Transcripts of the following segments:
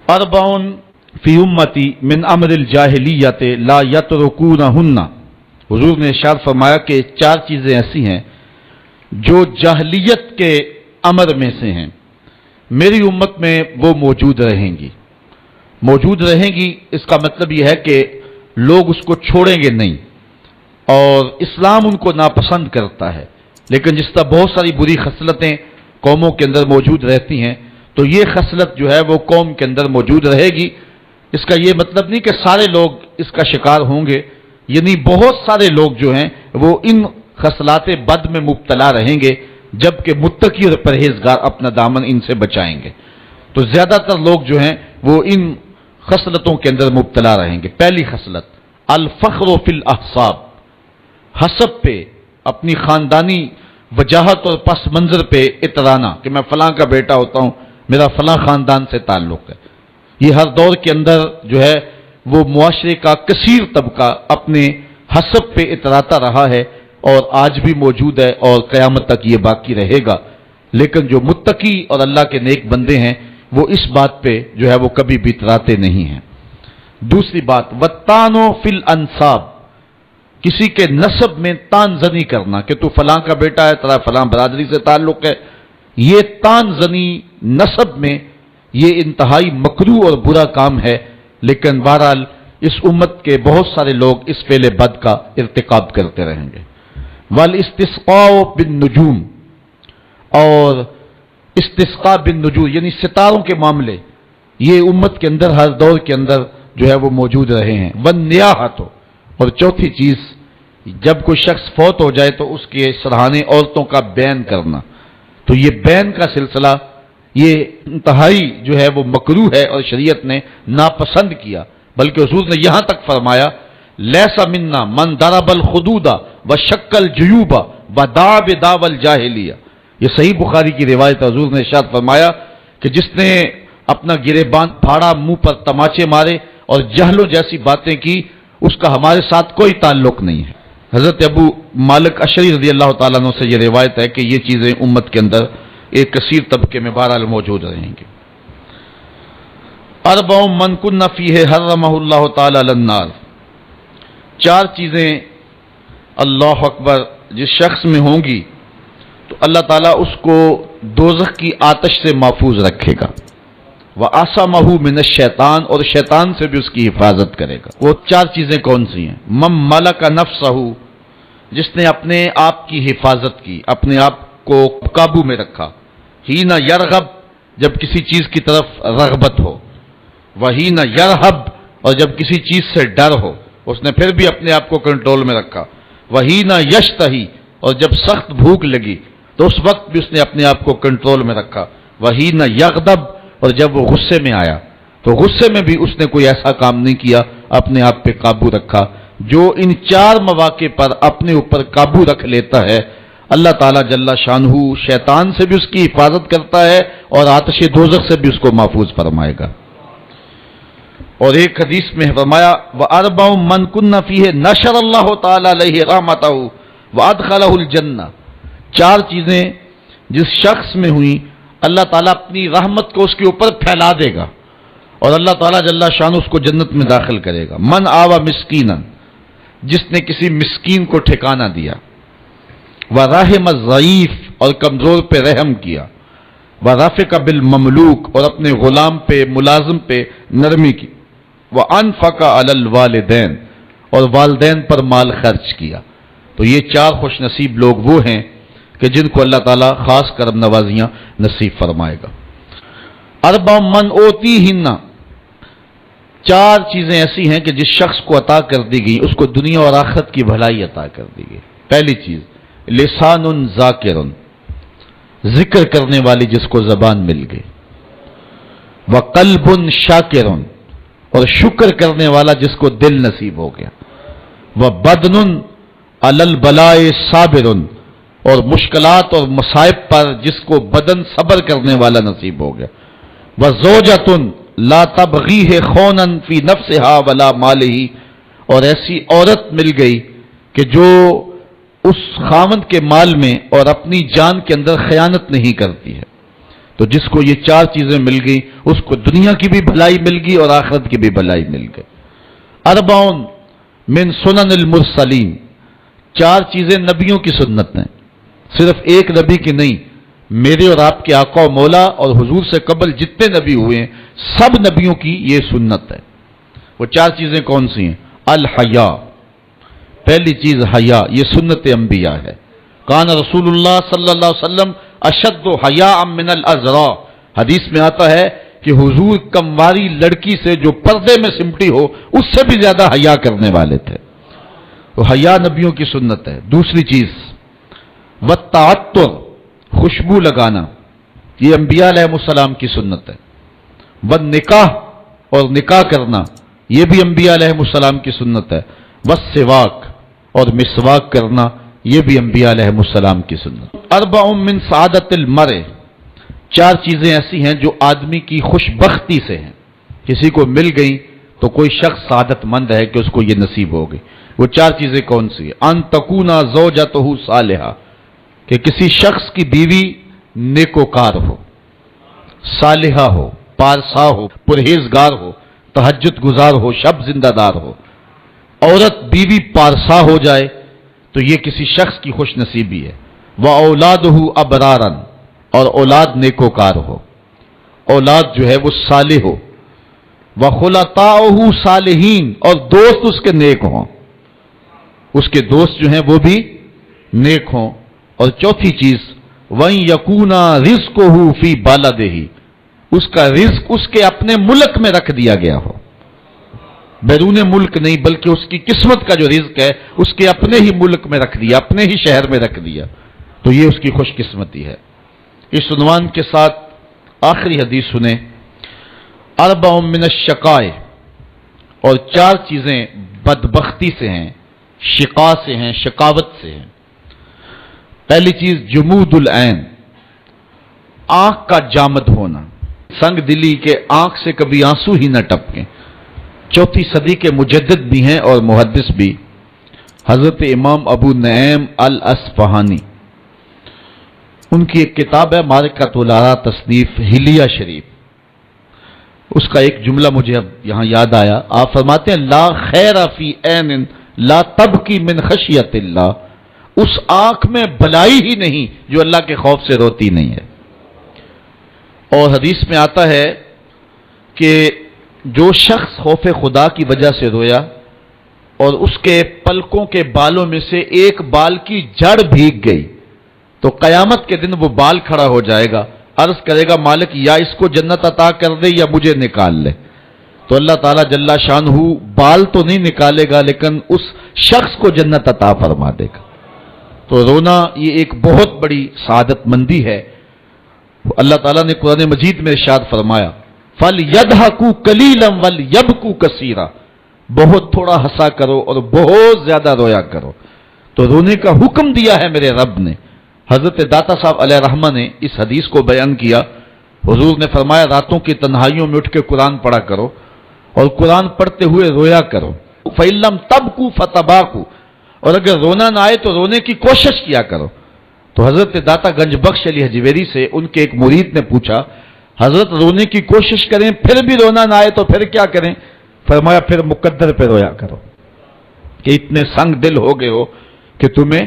اربعن فی امتی من امر الجاہلیت لا یترکونہن، حضور نے ارشاد فرمایا کہ چار چیزیں ایسی ہیں جو جاہلیت کے امر میں سے ہیں، میری امت میں وہ موجود رہیں گی۔ موجود رہیں گی اس کا مطلب یہ ہے کہ لوگ اس کو چھوڑیں گے نہیں، اور اسلام ان کو ناپسند کرتا ہے، لیکن جس طرح بہت ساری بری خصلتیں قوموں کے اندر موجود رہتی ہیں تو یہ خصلت جو ہے وہ قوم کے اندر موجود رہے گی۔ اس کا یہ مطلب نہیں کہ سارے لوگ اس کا شکار ہوں گے، یعنی بہت سارے لوگ جو ہیں وہ ان خصلات بد میں مبتلا رہیں گے، جبکہ متقی اور پرہیزگار اپنا دامن ان سے بچائیں گے۔ تو زیادہ تر لوگ جو ہیں وہ ان خصلتوں کے اندر مبتلا رہیں گے۔ پہلی خصلت الفخر فی الاحساب، حسب پہ، اپنی خاندانی وجاہت اور پس منظر پہ اترانا کہ میں فلاں کا بیٹا ہوتا ہوں، میرا فلاں خاندان سے تعلق ہے۔ یہ ہر دور کے اندر جو ہے وہ معاشرے کا کثیر طبقہ اپنے حسب پہ اتراتا رہا ہے اور آج بھی موجود ہے اور قیامت تک یہ باقی رہے گا، لیکن جو متقی اور اللہ کے نیک بندے ہیں وہ اس بات پہ جو ہے وہ کبھی بھی اتراتے نہیں ہیں۔ دوسری بات وَالطَّعْنُ فِي الْأَنْسَابِ، کسی کے نسب میں تان زنی کرنا کہ تو فلاں کا بیٹا ہے، تیرا فلاں برادری سے تعلق ہے، یہ تان زنی نسب میں یہ انتہائی مکروہ اور برا کام ہے، لیکن بہرحال اس امت کے بہت سارے لوگ اس فعل بد کا ارتکاب کرتے رہیں گے۔ والاستسقاء بالنجوم، اور استسقاء بالنجوم یعنی ستاروں کے معاملے یہ امت کے اندر ہر دور کے اندر جو ہے وہ موجود رہے ہیں۔ والنیاحۃ، اور چوتھی چیز جب کوئی شخص فوت ہو جائے تو اس کے سرہانے عورتوں کا بیان کرنا، تو یہ بیان کا سلسلہ یہ انتہائی جو ہے وہ مکروہ ہے اور شریعت نے ناپسند کیا، بلکہ حضور نے یہاں تک فرمایا لیس منا من ضرب الخدود وشق الجیوب ودعا بدعوی الجاہلیہ، یہ صحیح بخاری کی روایت ہے۔ حضور نے ارشاد فرمایا کہ جس نے اپنا گریبان پھاڑا، منہ پر تماچے مارے اور جہلوں جیسی باتیں کی، اس کا ہمارے ساتھ کوئی تعلق نہیں ہے۔ حضرت ابو مالک اشعری رضی اللہ تعالیٰ عنہ سے یہ روایت ہے کہ یہ چیزیں امت کے اندر ایک کثیر طبقے میں بہرحال موجود رہیں گے۔ اربع من کن فیہ حرمہ اللہ تعالی علی النار، چار چیزیں اللہ اکبر جس شخص میں ہوں گی تو اللہ تعالیٰ اس کو دوزخ کی آتش سے محفوظ رکھے گا، وَعَصَمَهُ مِنَ الشَّيْطَانِ، اور شیطان سے بھی اس کی حفاظت کرے گا۔ وہ چار چیزیں کون سی ہیں؟ مَن مَلَكَ نَفْسَهُ، جس نے اپنے آپ کی حفاظت کی، اپنے آپ کو قابو میں رکھا، حِينَ يَرْغَبْ، جب کسی چیز کی طرف رغبت ہو، وَحِينَ يَرْهَبْ، اور جب کسی چیز سے ڈر ہو اس نے پھر بھی اپنے آپ کو کنٹرول میں رکھا، وَحِينَ يَشْتَهِي، اور جب سخت بھوک لگی تو اس وقت بھی اس نے اپنے آپ کو کنٹرول میں رکھا، وَحِينَ يَغْضَبْ، اور جب وہ غصے میں آیا تو غصے میں بھی اس نے کوئی ایسا کام نہیں کیا، اپنے آپ پہ قابو رکھا۔ جو ان چار مواقع پر اپنے اوپر قابو رکھ لیتا ہے اللہ تعالیٰ جل شانہ شیطان سے بھی اس کی حفاظت کرتا ہے اور آتش دوزخ سے بھی اس کو محفوظ فرمائے گا۔ اور ایک حدیث میں فرمایا وَأَرْبَعٌ مَّن كُنَّ فِيهِ نَشَرَ اللَّهُ تَعَالَى عَلَيْهِ رَحْمَتَهُ وَأَدْخَلَهُ الْجَنَّةَ، چار چیزیں جس شخص میں ہوئی اللہ تعالیٰ اپنی رحمت کو اس کے اوپر پھیلا دے گا اور اللہ تعالیٰ جل شانہ اس کو جنت میں داخل کرے گا۔ من آوى مسکینا، جس نے کسی مسکین کو ٹھکانہ دیا، ورحم الضعیف، اور کمزور پہ رحم کیا، ورفق بالمملوک، اور اپنے غلام پہ ملازم پہ نرمی کی، وانفق علی الوالدین، اور والدین پر مال خرچ کیا۔ تو یہ چار خوش نصیب لوگ وہ ہیں کہ جن کو اللہ تعالیٰ خاص کرم نوازیاں نصیب فرمائے گا۔ اربع من اوتیہن، چار چیزیں ایسی ہیں کہ جس شخص کو عطا کر دی گئی اس کو دنیا اور آخرت کی بھلائی عطا کر دی گئی۔ پہلی چیز لسان ذاکر، ذکر کرنے والی جس کو زبان مل گئی، وقلب شاکر، اور شکر کرنے والا جس کو دل نصیب ہو گیا، وبدن علی البلاء صابر، اور مشکلات اور مصائب پر جس کو بدن صبر کرنے والا نصیب ہو گیا، وزوجۃ لا تبغیہ خونا فی نفسہا ولا مالہ، اور ایسی عورت مل گئی کہ جو اس خاوند کے مال میں اور اپنی جان کے اندر خیانت نہیں کرتی ہے۔ تو جس کو یہ چار چیزیں مل گئی اس کو دنیا کی بھی بھلائی مل گئی اور آخرت کی بھی بھلائی مل گئی۔ اربعون من سنن المرسلین، چار چیزیں نبیوں کی سنت ہیں، صرف ایک نبی کی نہیں، میرے اور آپ کے آقا و مولا اور حضور سے قبل جتنے نبی ہوئے ہیں سب نبیوں کی یہ سنت ہے۔ وہ چار چیزیں کون سی ہیں؟ الحیا، پہلی چیز حیا، یہ سنت انبیاء ہے۔ کان رسول اللہ صلی اللہ علیہ وسلم اشد حیاء من الازرا، حدیث میں آتا ہے کہ حضور کمواری لڑکی سے جو پردے میں سمٹی ہو اس سے بھی زیادہ حیا کرنے والے تھے۔ تو حیا نبیوں کی سنت ہے۔ دوسری چیز والتعطر، خوشبو لگانا، یہ انبیاء علیہ السلام کی سنت ہے۔ والنکاح، اور نکاح کرنا، یہ بھی انبیاء علیہ السلام کی سنت ہے۔ والسواک، اور مسواک کرنا، یہ بھی انبیاء علیہ السلام کی سنت۔ اربع من سعادت المرء، چار چیزیں ایسی ہیں جو آدمی کی خوش بختی سے ہیں، کسی کو مل گئی تو کوئی شخص سعادت مند ہے کہ اس کو یہ نصیب ہو گئی۔ وہ چار چیزیں کون سی ہیں؟ ان تکون زوجتہ صالحہ، کہ کسی شخص کی بیوی نیکوکار ہو، صالحہ ہو، پارسا ہو، پرہیزگار ہو، تہجد گزار ہو، شب زندہ دار ہو۔ عورت بیوی پارسا ہو جائے تو یہ کسی شخص کی خوش نصیبی ہے۔ وَأَوْلَادُهُ أَبْرَارًا، اور اولاد نیکوکار ہو، اولاد جو ہے وہ صالح ہو۔ وَخُلَطَاؤُهُ صالحین، اور دوست اس کے نیک ہوں، اس کے دوست جو ہیں وہ بھی نیک ہوں۔ اور چوتھی چیز وَإِن يَكُونَ رِزْقُهُ فِي بَلَدِهِ، اس کا رزق اس کے اپنے ملک میں رکھ دیا گیا ہو، بیرون ملک نہیں بلکہ اس کی قسمت کا جو رزق ہے اس کے اپنے ہی ملک میں رکھ دیا، اپنے ہی شہر میں رکھ دیا، تو یہ اس کی خوش قسمتی ہے۔ اس عنوان کے ساتھ آخری حدیث سنیں۔ اربع من الشقاء، اور چار چیزیں بدبختی سے ہیں، شقا سے ہیں، شقاوت سے ہیں۔ پہلی چیز جمود العین، آنکھ کا جامد ہونا، سنگ دلی کے آنکھ سے کبھی آنسو ہی نہ ٹپکیں۔ چوتھی صدی کے مجدد بھی ہیں اور محدث بھی، حضرت امام ابو نعیم الاصفہانی، ان کی ایک کتاب ہے معرکۃ الآراء، تصنیف حلیہ شریف، اس کا ایک جملہ مجھے اب یہاں یاد آیا۔ آپ فرماتے ہیں لا خیر فی عین لا تبکی من خشیت اللہ، اس آنکھ میں بلائی ہی نہیں جو اللہ کے خوف سے روتی نہیں ہے۔ اور حدیث میں آتا ہے کہ جو شخص خوف خدا کی وجہ سے رویا اور اس کے پلکوں کے بالوں میں سے ایک بال کی جڑ بھیگ گئی تو قیامت کے دن وہ بال کھڑا ہو جائے گا، عرض کرے گا مالک یا اس کو جنت عطا کر دے یا مجھے نکال لے، تو اللہ تعالیٰ جل شانہ بال تو نہیں نکالے گا لیکن اس شخص کو جنت عطا فرما دے گا۔ تو رونا یہ ایک بہت بڑی سعادت مندی ہے۔ اللہ تعالیٰ نے قرآن مجید میں ارشاد فرمایا فَلْيَضْحَكُوا قَلِيلًا وَلْيَبْكُوا كَثِيرًا، بہت تھوڑا ہنسا کرو اور بہت زیادہ رویا کرو۔ تو رونے کا حکم دیا ہے میرے رب نے۔ حضرت داتا صاحب علیہ رحمہ نے اس حدیث کو بیان کیا، حضور نے فرمایا راتوں کی تنہائیوں میں اٹھ کے قرآن پڑھا کرو اور قرآن پڑھتے ہوئے رویا کرو۔ فَإِن لَّمْ تَبْكُوا فَتَبَاكُوا، اور اگر رونا نہ آئے تو رونے کی کوشش کیا کرو۔ تو حضرت داتا گنج بخش علی حجویری سے ان کے ایک مرید نے پوچھا حضرت رونے کی کوشش کریں پھر بھی رونا نہ آئے تو پھر کیا کریں؟ فرمایا پھر مقدر پہ رویا کرو کہ اتنے سنگ دل ہو گئے ہو کہ تمہیں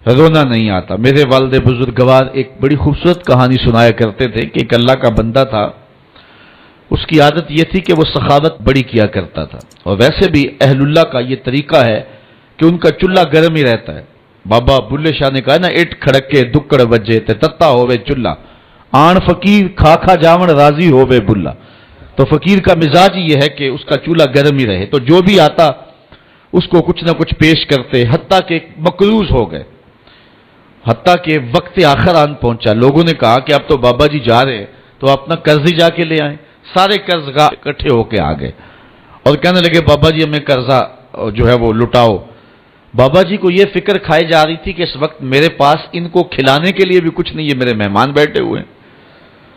رونا نہیں آتا۔ میرے والد بزرگوار ایک بڑی خوبصورت کہانی سنایا کرتے تھے کہ ایک اللہ کا بندہ تھا، اس کی عادت یہ تھی کہ وہ سخاوت بڑی کیا کرتا تھا، اور ویسے بھی اہل اللہ کا یہ طریقہ ہے کہ ان کا چولہا گرم ہی رہتا ہے۔ بابا بلے شاہ نے کہا نا اٹ کھڑکے دکڑ بجے تے تتا ہوئے چولہا، آن فقیر کھا کھا جاون راضی ہوئے بلا۔ تو فقیر کا مزاج یہ ہے کہ اس کا چولہا گرم ہی رہے، تو جو بھی آتا اس کو کچھ نہ کچھ پیش کرتے، حتیٰ کہ مقروض ہو گئے، حتیٰ کہ وقت آخر آن پہنچا۔ لوگوں نے کہا کہ اب تو بابا جی جا رہے تو اپنا قرض ہی جا کے لے آئیں۔ سارے قرض گاہ اکٹھے ہو کے آ گئے اور کہنے لگے بابا جی ہمیں قرضہ جو ہے وہ لٹاؤ۔ بابا جی کو یہ فکر کھائی جا رہی تھی کہ اس وقت میرے پاس ان کو کھلانے کے لیے بھی کچھ نہیں ہے، میرے مہمان بیٹھے ہوئے ہیں۔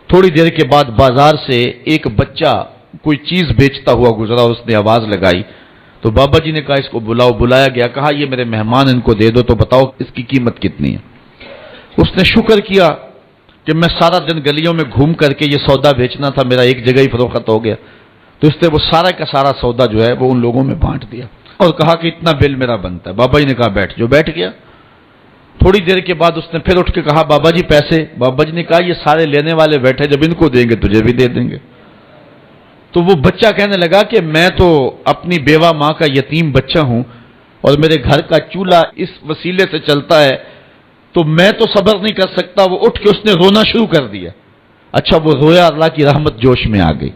تھوڑی دیر کے بعد بازار سے ایک بچہ کوئی چیز بیچتا ہوا گزرا، اس نے آواز لگائی تو بابا جی نے کہا اس کو بلاؤ۔ بلایا گیا، کہا یہ میرے مہمان ان کو دے دو، تو بتاؤ اس کی قیمت کتنی ہے؟ اس نے شکر کیا، کہ میں سارا دن گلیوں میں گھوم کر کے یہ سودا بیچنا تھا، میرا ایک جگہ ہی فروخت ہو گیا۔ تو اس نے وہ سارا کا سارا سودا جو ہے وہ ان لوگوں میں بانٹ دیا اور کہا کہ اتنا بل میرا بنتا ہے۔ بابا جی نے کہا بیٹھ، جو بیٹھ گیا۔ تھوڑی دیر کے بعد اس نے پھر اٹھ کے کہا بابا جی پیسے۔ بابا جی نے کہا یہ سارے لینے والے بیٹھے، جب ان کو دیں گے تجھے بھی دے دیں گے۔ تو وہ بچہ کہنے لگا کہ میں تو اپنی بیوہ ماں کا یتیم بچہ ہوں اور میرے گھر کا چولہا اس وسیلے سے چلتا ہے، تو میں تو صبر نہیں کر سکتا۔ وہ اٹھ کے اس نے رونا شروع کر دیا۔ اچھا وہ رویا، اللہ کی رحمت جوش میں آ گئی۔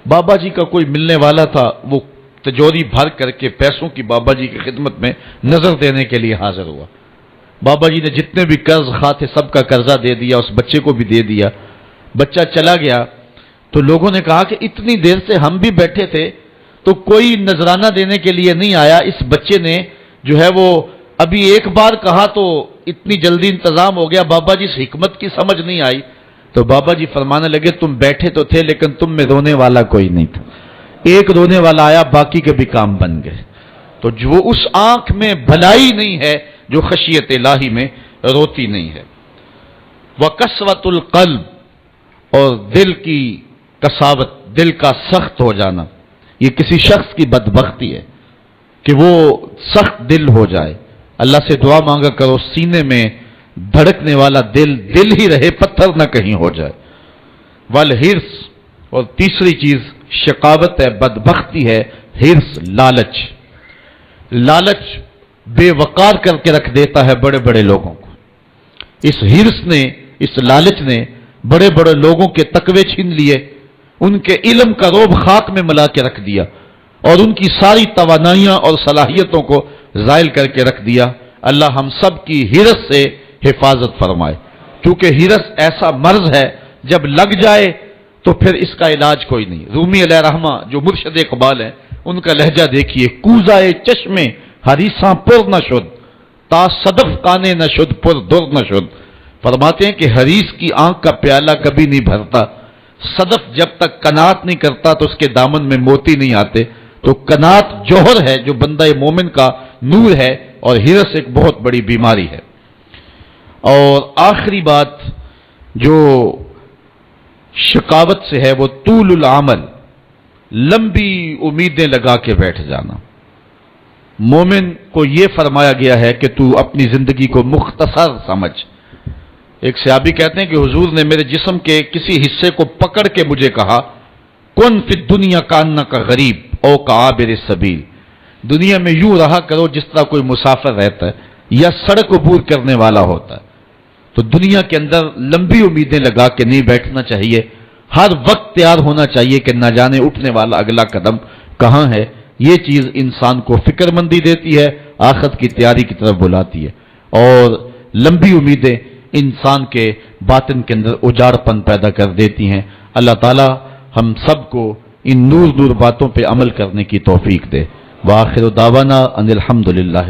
بابا جی کا کوئی ملنے والا تھا، وہ تجوری بھر کر کے پیسوں کی بابا جی کی خدمت میں نظر دینے کے لیے حاضر ہوا۔ بابا جی نے جتنے بھی قرض خواہ تھے سب کا قرضہ دے دیا، اس بچے کو بھی دے دیا۔ بچہ چلا گیا تو لوگوں نے کہا کہ اتنی دیر سے ہم بھی بیٹھے تھے تو کوئی نذرانہ دینے کے لیے نہیں آیا، اس بچے نے جو ہے وہ ابھی ایک بار کہا تو اتنی جلدی انتظام ہو گیا، بابا جی اس حکمت کی سمجھ نہیں آئی۔ تو بابا جی فرمانے لگے تم بیٹھے تو تھے لیکن تم میں رونے والا کوئی نہیں تھا، ایک رونے والا آیا، باقی کے بھی کام بن گئے۔ تو جو اس آنکھ میں بھلائی نہیں ہے جو خشیت الہی میں روتی نہیں ہے۔ وَقَسْوَةُ الْقَلْبِ، اور دل کی کساوت، دل کا سخت ہو جانا، یہ کسی شخص کی بدبختی ہے کہ وہ سخت دل ہو جائے۔ اللہ سے دعا مانگا کرو سینے میں دھڑکنے والا دل ہی رہے، پتھر نہ کہیں ہو جائے۔ والحرص، اور تیسری چیز شقاوت ہے، بدبختی ہے، حرص، لالچ۔ لالچ بے وقار کر کے رکھ دیتا ہے بڑے بڑے لوگوں کو۔ اس حرص نے، اس لالچ نے بڑے بڑے لوگوں کے تقوی چھین لیے، ان کے علم کا روب خاک میں ملا کے رکھ دیا اور ان کی ساری توانائیاں اور صلاحیتوں کو زائل کر کے رکھ دیا۔ اللہ ہم سب کی حرص سے حفاظت فرمائے، کیونکہ حرص ایسا مرض ہے جب لگ جائے تو پھر اس کا علاج کوئی نہیں۔ رومی علیہ رحمہ جو مرشد اقبال ہیں، ان کا لہجہ دیکھیے، کوزائے چشمے حریصاں پر نہ شد، تا صدف کانے نہ شد پر در نہ شد۔ فرماتے ہیں کہ حریص کی آنکھ کا پیالہ کبھی نہیں بھرتا، صدف جب تک قناعت نہیں کرتا تو اس کے دامن میں موتی نہیں آتے۔ تو قناعت جوہر ہے جو بندہ مومن کا نور ہے، اور حرص ایک بہت بڑی بیماری ہے۔ اور آخری بات جو شقاوت سے ہے وہ طول العمل، لمبی امیدیں لگا کے بیٹھ جانا۔ مومن کو یہ فرمایا گیا ہے کہ تو اپنی زندگی کو مختصر سمجھ۔ ایک صحابی کہتے ہیں کہ حضور نے میرے جسم کے کسی حصے کو پکڑ کے مجھے کہا، کن فی الدنیا کانک غریب او کعابر السبیل، دنیا میں یوں رہا کرو جس طرح کوئی مسافر رہتا ہے یا سڑک عبور کرنے والا ہوتا ہے۔ تو دنیا کے اندر لمبی امیدیں لگا کے نہیں بیٹھنا چاہیے، ہر وقت تیار ہونا چاہیے کہ نہ جانے اٹھنے والا اگلا قدم کہاں ہے۔ یہ چیز انسان کو فکر مندی دیتی ہے، آخرت کی تیاری کی طرف بلاتی ہے، اور لمبی امیدیں انسان کے باطن کے اندر اجاڑ پن پیدا کر دیتی ہیں۔ اللہ تعالی ہم سب کو ان نور باتوں پہ عمل کرنے کی توفیق دے۔ وآخر دعوانا ان الحمدللہ۔